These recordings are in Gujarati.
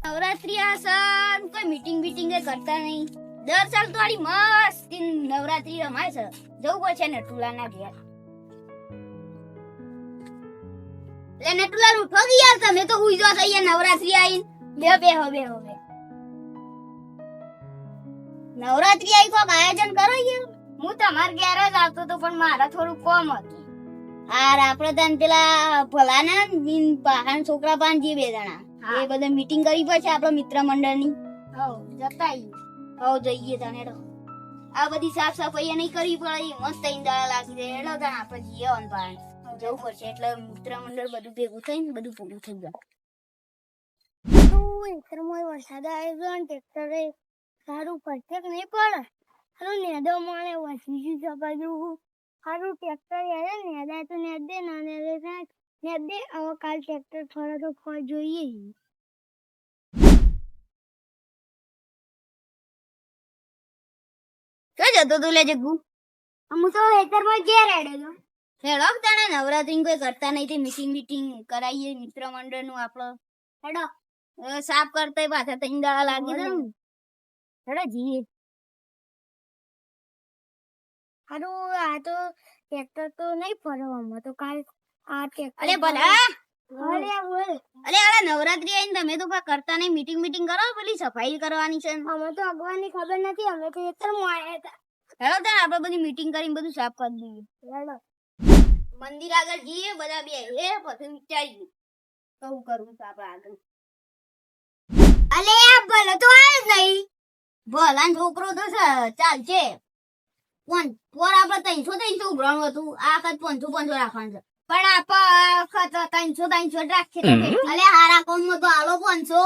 નવરાત્રી આસન કોઈ મીટિંગ કરતા નહીં. દર સાલ તો આડી મસ્ત નવરાત્રી રમાય છે. જવું પડશે નટુલાના ઘેર. લે નટુલા ઉઠો કે યાર, તમે તો હુઈ જાવ અહીંયા નવરાત્રી આઈ. બેહો. નવરાત્રી આઈ કોક આયોજન કરો યાર. હું તમાર ઘેર જ આવતો તો પણ મારા થોડું કોમ હતું. આપણે તને પેલા ભલાના પહાણ છોકરા પાન જે બે જણા એ બધા મીટિંગ કરી પડશે આપણા મિત્ર મંડળની. જઈએ તને આ બધી સાફ સફાઈ નહીં કરવી પડે. મસ્ત ઈંદાળા લાગી જાય એટલે તને આપણે જઈએ પાણ જવું પડશે. એટલે મિત્ર મંડળ બધું ભેગું થઈને બધું પૂરું થઈ જાય. વરસાદ આવી ગયો ને ટ્રેક્ટરે સારું પડશે કે નહીં પડે. સારું નેદો માણે વસી ગયું બાજુ. સારું ટ્રેક્ટર નેદાય તો નેદ દે ના નેદ દે. હવે કાલ ટ્રેક્ટર ફરે તો ફળ જોઈએ. ક્યાં જતો તું લે જગ્ગુ? હું તો ખેતરમાં ઘેર હેડેલો. હેડો તને નવરાત્રી કોઈ કરતા નહીં તે મીટિંગ કરાવીએ મિત્ર મંડળ નું આપણો. હેડો સાફ કરતા પાછા ત્રણ દાડા લાગી જાય. હેડો જઈએ. હારું આ તો ટ્રેક્ટર તો નહીં ફરવામાં તો કાલ આ ટ્રેક્ટર. અરે ભલા અરે નવરાત્રી આવીને તમે તો કરતા નહીં. મીટિંગ કરો. પેલી સફાઈ કરવાની છે. અમે તો અગવાની ખબર નથી. અમે તો ખેતરમાં આવ્યા હતા. હેડો તાર આપણે બધી મીટિંગ કરીને બધું સાફ કરી દઈએ. હેડો મંદિર આગળ જઈએ બધા બે પછી વિચારીએ શું કરવું છે આપણે આગળ. અલે ભલે તો આવે જ નહીં. ભલા છોકરો તો ચાલશે. પોર આપણે 300 ઉભરાણું હતું. આ વખત 500 રાખવાનું છે. પણ આપણે 300 રાખીએ. અલે હારા કોમમાં તો હાલો 500.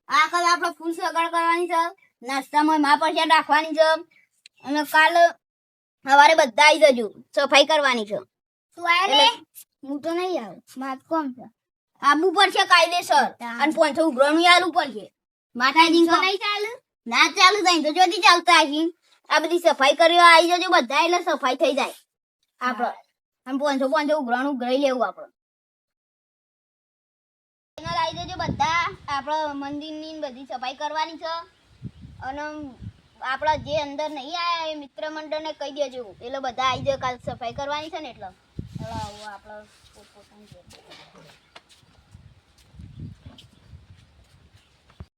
આ વખત આપણે ફૂલ સગાડ કરવાની છે. નાસ્તામાં મા પરસ્યા રાખવાની છે. અને કાલ સવારે બધા આવી જજો. સફાઈ કરવાની છે. તું આવે? હું તો નહીં આવું. માર કોમ છે. આબુ પડશે કાયદેસર. અને 500 ઉભરાણું આલવું પડશે. માતાજી તો નહીં ચાલે. ના ચાલુ થાય તો જોતી ચાલતા આખી. આ બધી સફાઈ કરી આવી જજો બધા. એટલે સફાઈ થઈ જાય આપડે. અને 500 ઉઘરાણું ઉઘરાઈ લેવું આપડે. આવી જજો બધા. આપડે મંદિર ની બધી સફાઈ કરવાની છે. અને આપડા જે અંદર નહીં આયા એ મિત્ર મંડળ ને કહી દેજો. એટલે બધા આવી જાય. કાલ સફાઈ કરવાની છે ને એટલે આપડે પોતપોતાની